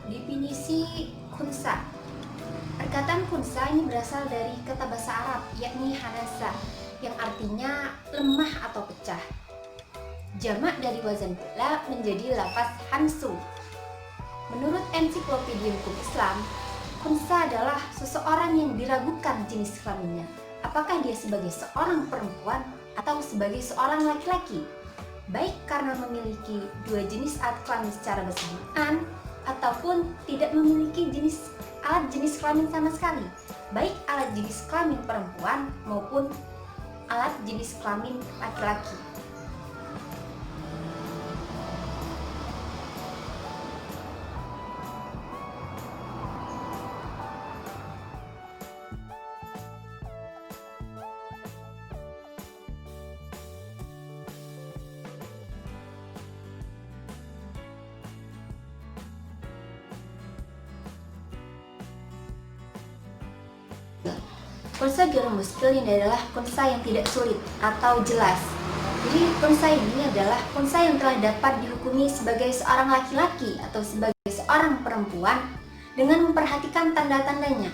Definisi khunsa. Perkataan khunsa ini berasal dari kata bahasa Arab yakni hanasa yang artinya lemah atau pecah. Jamak dari wazan pula menjadi lafaz hansu. Menurut Ensiklopedia Hukum Islam, khunsa adalah seseorang yang diragukan jenis kelaminnya. Apakah dia sebagai seorang perempuan atau sebagai seorang laki-laki? Baik karena memiliki dua jenis alat kelamin secara bersamaan ataupun tidak memiliki alat jenis kelamin sama sekali, baik alat jenis kelamin perempuan maupun alat jenis kelamin laki-laki. Khunsa ghairu muskil ini adalah khunsa yang tidak sulit atau jelas. Jadi khunsa ini adalah khunsa yang telah dapat dihukumi sebagai seorang laki-laki atau sebagai seorang perempuan dengan memperhatikan tanda-tandanya.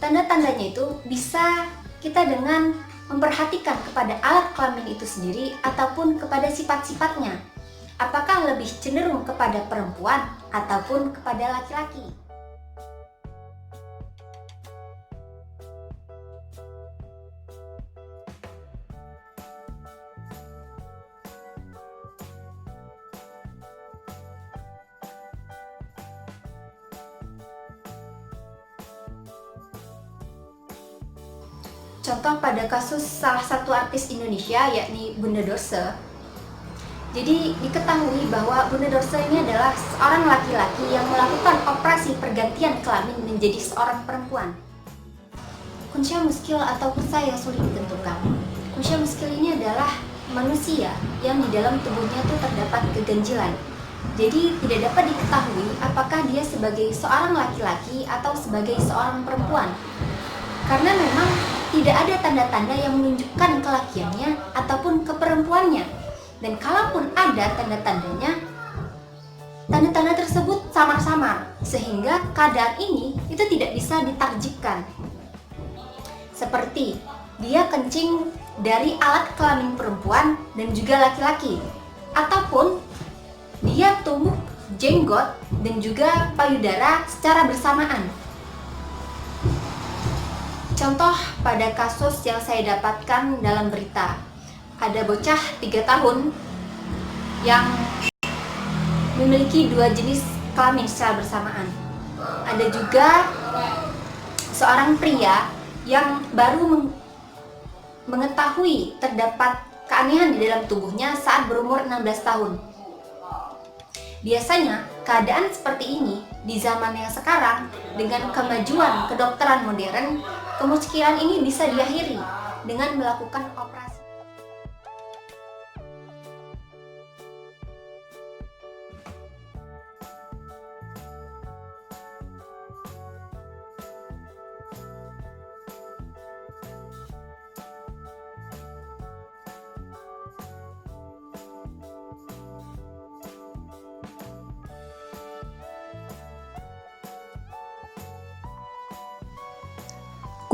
Tanda-tandanya itu bisa kita dengan memperhatikan kepada alat kelamin itu sendiri ataupun kepada sifat-sifatnya. Apakah lebih cenderung kepada perempuan ataupun kepada laki-laki? Contoh pada kasus salah satu artis Indonesia yakni Bunda Dorce. Jadi diketahui bahwa Bunda Dorce ini adalah seorang laki-laki yang melakukan operasi pergantian kelamin menjadi seorang perempuan. Khunsa muskil atau khunsa yang sulit ditentukan. Khunsa muskil ini adalah manusia yang di dalam tubuhnya itu terdapat keganjilan. Jadi tidak dapat diketahui apakah dia sebagai seorang laki-laki atau sebagai seorang perempuan. Karena memang tidak ada tanda-tanda yang menunjukkan kelakiannya ataupun keperempuannya. Dan kalaupun ada tanda-tandanya, tanda-tanda tersebut samar-samar, sehingga keadaan ini itu tidak bisa ditarjikkan. Seperti dia kencing dari alat kelamin perempuan dan juga laki-laki, ataupun dia tumbuh jenggot dan juga payudara secara bersamaan. Contoh pada kasus yang saya dapatkan dalam berita, ada bocah 3 tahun yang memiliki dua jenis kelamin secara bersamaan. Ada juga seorang pria yang baru mengetahui terdapat keanehan di dalam tubuhnya saat berumur 16 tahun. Biasanya keadaan seperti ini di zaman yang sekarang dengan kemajuan kedokteran modern, kemuskilan ini bisa diakhiri dengan melakukan operasi.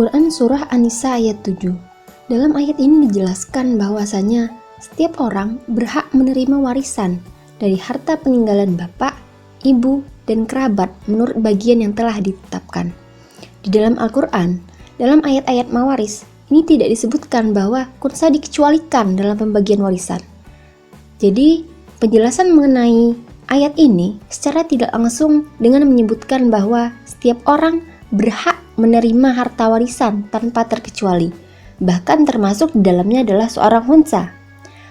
Quran Surah An-Nisa ayat 7. Dalam ayat ini dijelaskan bahwasanya setiap orang berhak menerima warisan dari harta peninggalan bapak, ibu, dan kerabat menurut bagian yang telah ditetapkan. Di dalam Al-Quran, dalam ayat-ayat mawaris, ini tidak disebutkan bahwa khunsa dikecualikan dalam pembagian warisan. Jadi, penjelasan mengenai ayat ini secara tidak langsung dengan menyebutkan bahwa setiap orang berhak menerima harta warisan tanpa terkecuali, bahkan termasuk di dalamnya adalah seorang khunsa.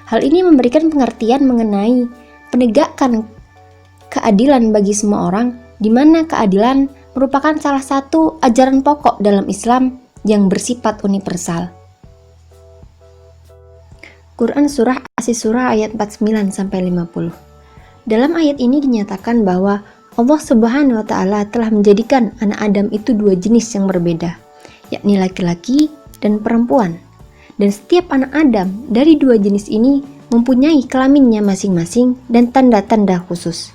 Hal ini memberikan pengertian mengenai penegakan keadilan bagi semua orang, di mana keadilan merupakan salah satu ajaran pokok dalam Islam yang bersifat universal. Quran Surah As-Surah ayat 49-50. Dalam ayat ini dinyatakan bahwa Allah Subhanahu wa Ta'ala telah menjadikan anak Adam itu dua jenis yang berbeda, yakni laki-laki dan perempuan. Dan setiap anak Adam dari dua jenis ini mempunyai kelaminnya masing-masing dan tanda-tanda khusus.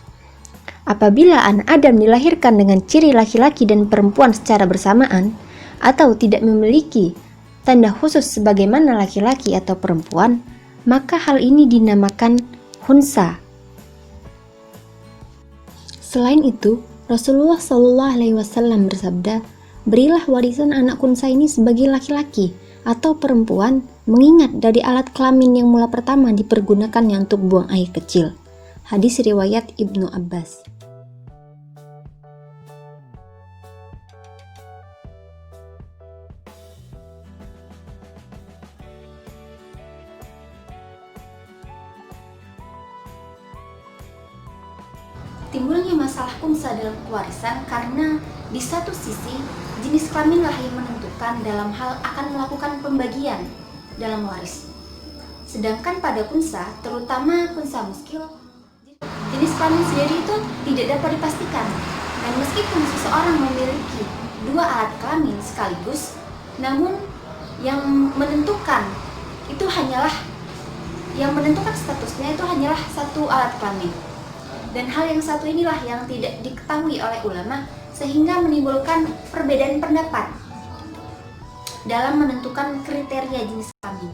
apabila anak Adam dilahirkan dengan ciri laki-laki dan perempuan secara bersamaan, atau tidak memiliki tanda khusus sebagaimana laki-laki atau perempuan, maka hal ini dinamakan khunsa. Selain itu, Rasulullah SAW bersabda, "Berilah warisan anak khunsa ini sebagai laki-laki atau perempuan, mengingat dari alat kelamin yang mula pertama dipergunakannya untuk buang air kecil." Hadis riwayat Ibnu Abbas. Timbulnya masalah khunsa dalam pewarisan karena di satu sisi jenis kelaminlah yang menentukan dalam hal akan melakukan pembagian dalam waris. Sedangkan pada khunsa, terutama khunsa muskil, jenis kelamin sendiri itu tidak dapat dipastikan. Dan meskipun seseorang memiliki dua alat kelamin sekaligus, namun yang menentukan statusnya itu hanyalah satu alat kelamin. Dan hal yang satu inilah yang tidak diketahui oleh ulama, sehingga menimbulkan perbedaan pendapat dalam menentukan kriteria jenis kelamin.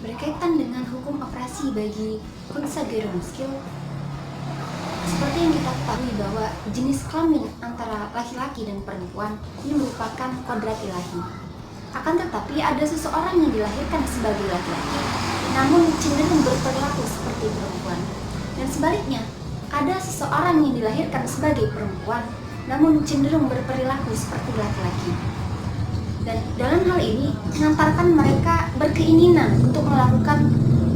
Berkaitan dengan hukum operasi bagi khunsa ghairu muskil, seperti yang kita ketahui bahwa jenis kelamin antara laki-laki dan perempuan ini merupakan kodrat ilahi. Akan tetapi ada seseorang yang dilahirkan sebagai laki-laki namun cenderung berperilaku seperti perempuan, dan sebaliknya ada seseorang yang dilahirkan sebagai perempuan namun cenderung berperilaku seperti laki-laki. Dan dalam hal ini mengantarkan mereka berkeinginan untuk melakukan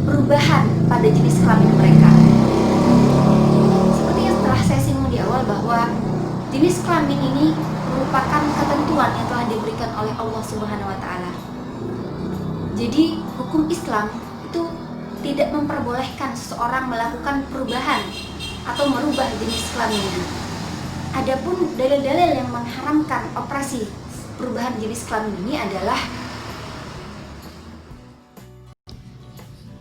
perubahan pada jenis kelamin mereka. Seperti yang telah saya singgung di awal bahwa jenis kelamin ini merupakan ketentuan yang telah diberikan oleh Allah Subhanahu wa taala. Jadi hukum Islam itu tidak memperbolehkan seseorang melakukan perubahan atau merubah jenis kelaminnya. Adapun dalil-dalil yang mengharamkan operasi perubahan jenis kelamin ini adalah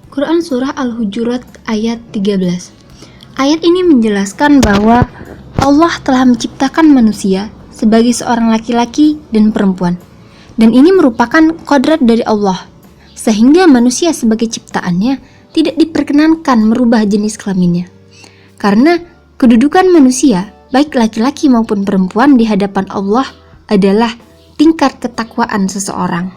Quran Surah Al-Hujurat ayat 13. Ayat ini menjelaskan bahwa Allah telah menciptakan manusia sebagai seorang laki-laki dan perempuan, dan ini merupakan kodrat dari Allah, sehingga manusia sebagai ciptaannya tidak diperkenankan merubah jenis kelaminnya. Karena kedudukan manusia, baik laki-laki maupun perempuan di hadapan Allah adalah tingkat ketakwaan seseorang.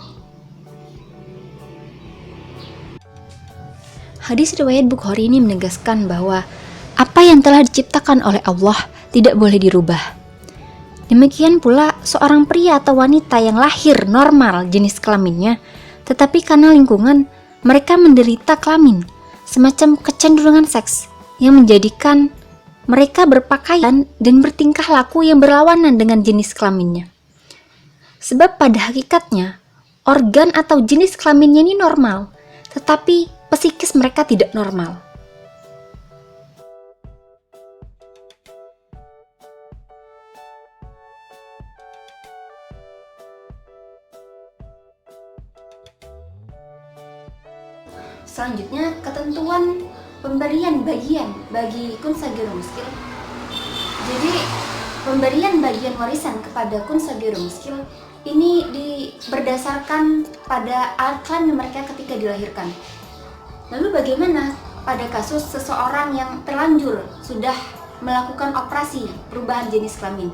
Hadis riwayat Bukhari ini menegaskan bahwa apa yang telah diciptakan oleh Allah tidak boleh dirubah. Demikian pula seorang pria atau wanita yang lahir normal jenis kelaminnya, tetapi karena lingkungan mereka menderita kelamin, semacam kecenderungan seks yang menjadikan mereka berpakaian dan bertingkah laku yang berlawanan dengan jenis kelaminnya. Sebab pada hakikatnya, organ atau jenis kelaminnya ini normal, tetapi psikis mereka tidak normal. selanjutnya ketentuan pemberian bagian bagi khunsa ghairu muskil. Jadi pemberian bagian warisan kepada khunsa ghairu muskil ini berdasarkan pada alat kelamin mereka ketika dilahirkan. Lalu bagaimana pada kasus seseorang yang terlanjur sudah melakukan operasi perubahan jenis kelamin?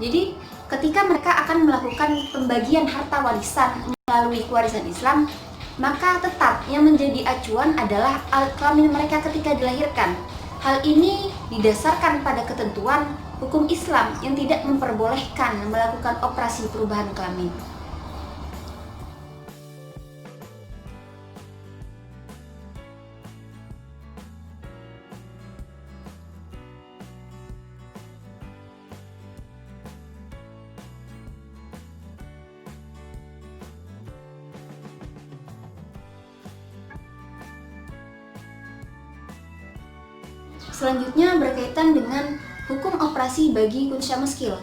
Jadi ketika mereka akan melakukan pembagian harta warisan melalui warisan Islam, maka tetap yang menjadi acuan adalah alat kelamin mereka ketika dilahirkan. Hal ini didasarkan pada ketentuan hukum Islam yang tidak memperbolehkan melakukan operasi perubahan kelamin. Selanjutnya berkaitan dengan hukum operasi bagi kunsyah muskil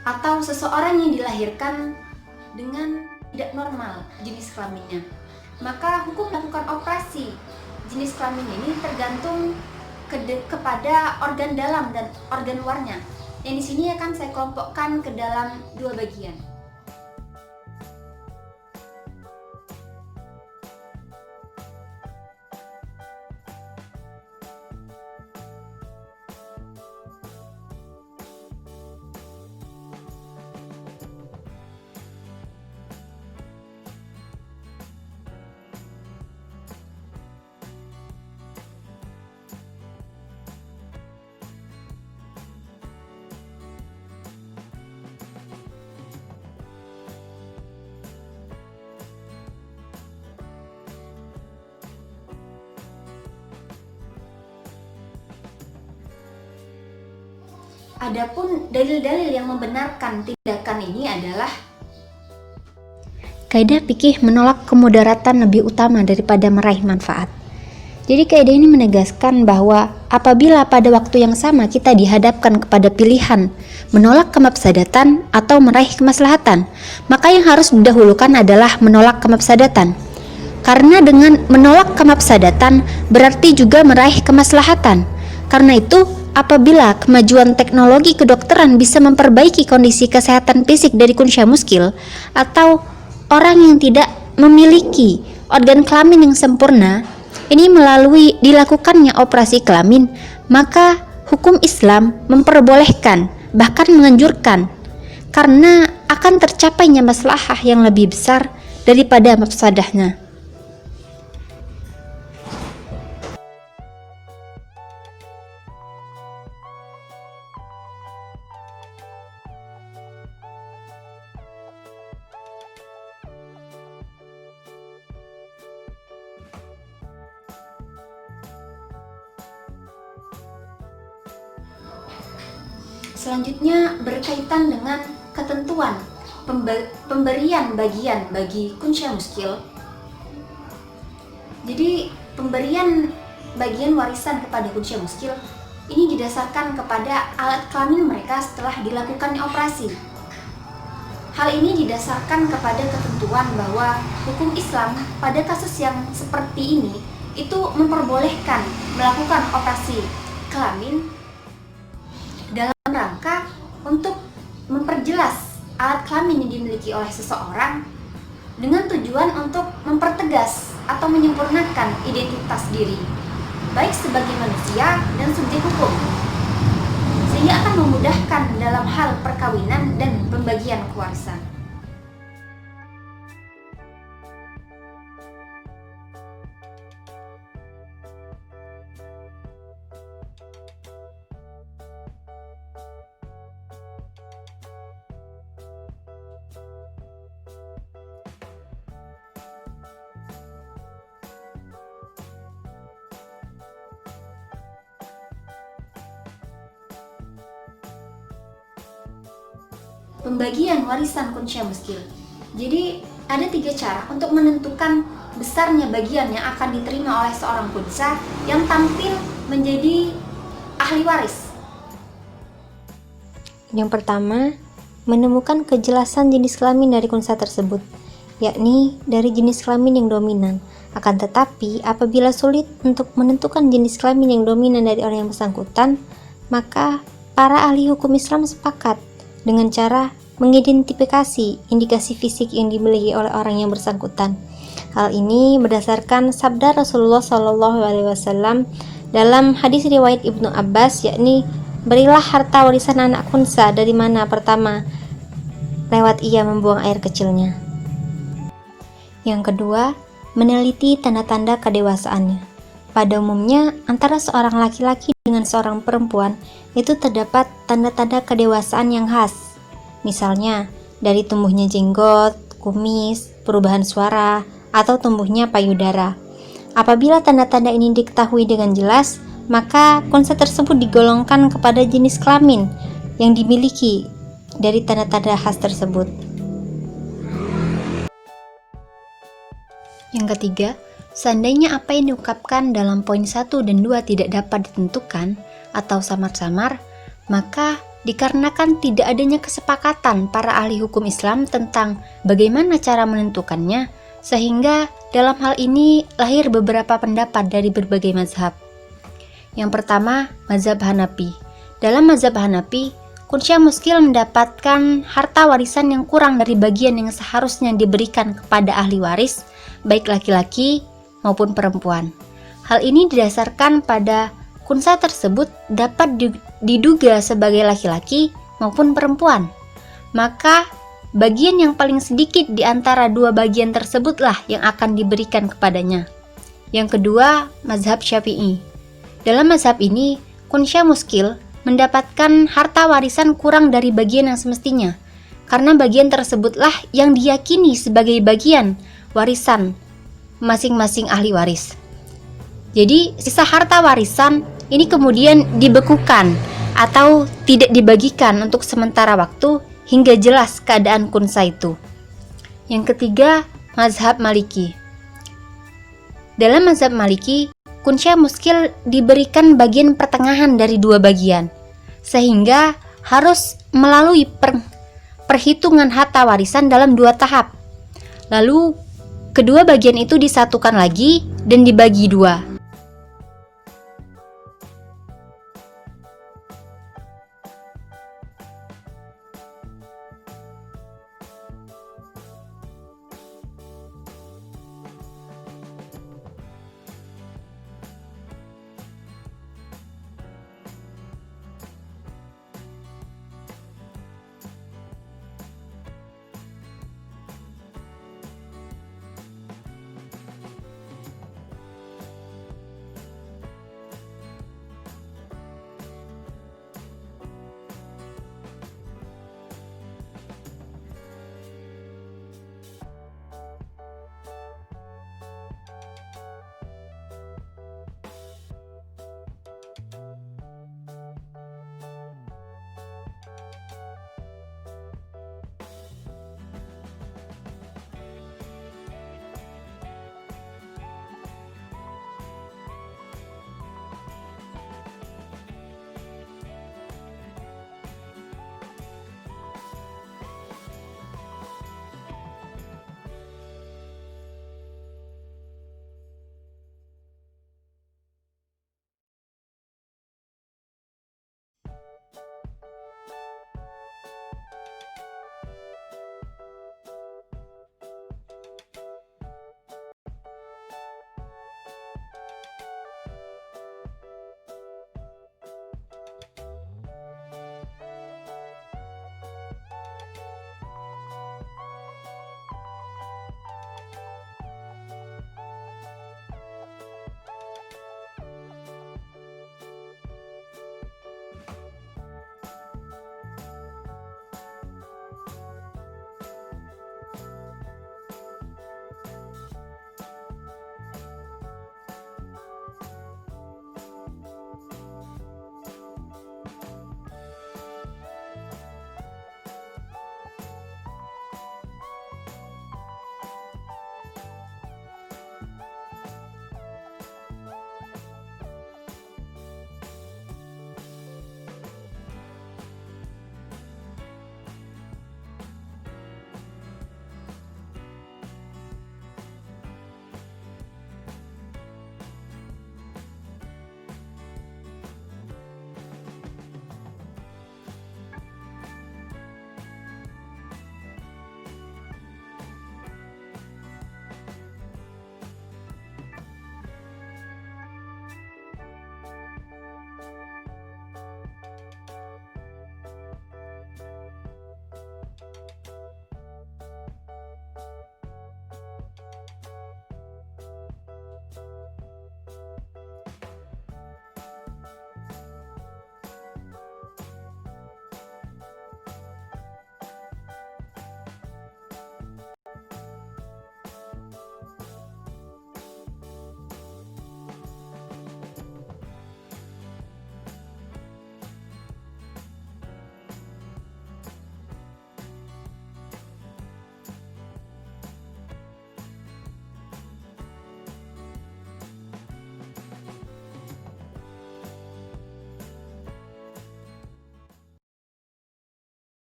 atau seseorang yang dilahirkan dengan tidak normal jenis kelaminnya. Maka hukum melakukan operasi jenis kelamin ini tergantung kepada organ dalam dan organ luarnya. Yang di sini akan saya kelompokkan ke dalam dua bagian. Adapun dalil-dalil yang membenarkan tindakan ini adalah kaidah fikih menolak kemudaratan lebih utama daripada meraih manfaat. Jadi kaidah ini menegaskan bahwa apabila pada waktu yang sama kita dihadapkan kepada pilihan menolak kemafsadatan atau meraih kemaslahatan, maka yang harus didahulukan adalah menolak kemafsadatan. Karena dengan menolak kemafsadatan berarti juga meraih kemaslahatan. Karena itu, apabila kemajuan teknologi kedokteran bisa memperbaiki kondisi kesehatan fisik dari kunsyah muskil atau orang yang tidak memiliki organ kelamin yang sempurna, ini melalui dilakukannya operasi kelamin, maka hukum Islam memperbolehkan, bahkan menganjurkan, karena akan tercapainya maslahah yang lebih besar daripada mafsadahnya. Selanjutnya berkaitan dengan ketentuan pemberian bagian bagi kunsyah muskil. Jadi pemberian bagian warisan kepada kunsyah muskil ini didasarkan kepada alat kelamin mereka setelah dilakukannya operasi. Hal ini didasarkan kepada ketentuan bahwa hukum Islam pada kasus yang seperti ini itu memperbolehkan melakukan operasi kelamin dalam rangka untuk memperjelas alat kelamin yang dimiliki oleh seseorang dengan tujuan untuk mempertegas atau menyempurnakan identitas diri, baik sebagai manusia dan subjek hukum, sehingga akan memudahkan dalam hal perkawinan dan pembagian kewarisan. Pembagian warisan kunsyah muskil. Jadi ada 3 cara untuk menentukan besarnya bagian yang akan diterima oleh seorang kunsyah yang tampil menjadi ahli waris. Yang pertama, menemukan kejelasan jenis kelamin dari kunsyah tersebut, yakni dari jenis kelamin yang dominan. Akan tetapi, apabila sulit untuk menentukan jenis kelamin yang dominan dari orang yang bersangkutan, maka para ahli hukum Islam sepakat dengan cara mengidentifikasi indikasi fisik yang dimiliki oleh orang yang bersangkutan. Hal ini berdasarkan sabda Rasulullah SAW dalam hadis riwayat Ibnu Abbas, yakni berilah harta warisan anak kunsa dari mana pertama lewat ia membuang air kecilnya. Yang kedua, meneliti tanda-tanda kedewasaannya. pada umumnya antara seorang laki-laki dengan seorang perempuan itu terdapat tanda-tanda kedewasaan yang khas. Misalnya, dari tumbuhnya jenggot, kumis, perubahan suara, atau tumbuhnya payudara. Apabila tanda-tanda ini diketahui dengan jelas, maka konsep tersebut digolongkan kepada jenis kelamin yang dimiliki dari tanda-tanda khas tersebut. Yang ketiga, seandainya apa yang diungkapkan dalam poin 1 dan 2 tidak dapat ditentukan atau samar-samar, maka dikarenakan tidak adanya kesepakatan para ahli hukum Islam tentang bagaimana cara menentukannya, sehingga dalam hal ini lahir beberapa pendapat dari berbagai mazhab. Yang pertama, mazhab Hanafi. Dalam mazhab Hanafi, kunsya muskil mendapatkan harta warisan yang kurang dari bagian yang seharusnya diberikan kepada ahli waris, baik laki-laki maupun perempuan. Hal ini didasarkan pada kunsa tersebut dapat diduga sebagai laki-laki maupun perempuan. Maka bagian yang paling sedikit di antara dua bagian tersebutlah yang akan diberikan kepadanya. Yang kedua, mazhab Syafi'i. Dalam mazhab ini, kunsya muskil mendapatkan harta warisan kurang dari bagian yang semestinya, karena bagian tersebutlah yang diyakini sebagai bagian warisan masing-masing ahli waris. Jadi, sisa harta warisan ini kemudian dibekukan atau tidak dibagikan untuk sementara waktu hingga jelas keadaan kunsa itu. Yang ketiga, mazhab Maliki. Dalam mazhab Maliki, kunsya muskil diberikan bagian pertengahan dari dua bagian, sehingga harus melalui perhitungan harta warisan dalam dua tahap. Lalu kedua bagian itu disatukan lagi dan dibagi dua,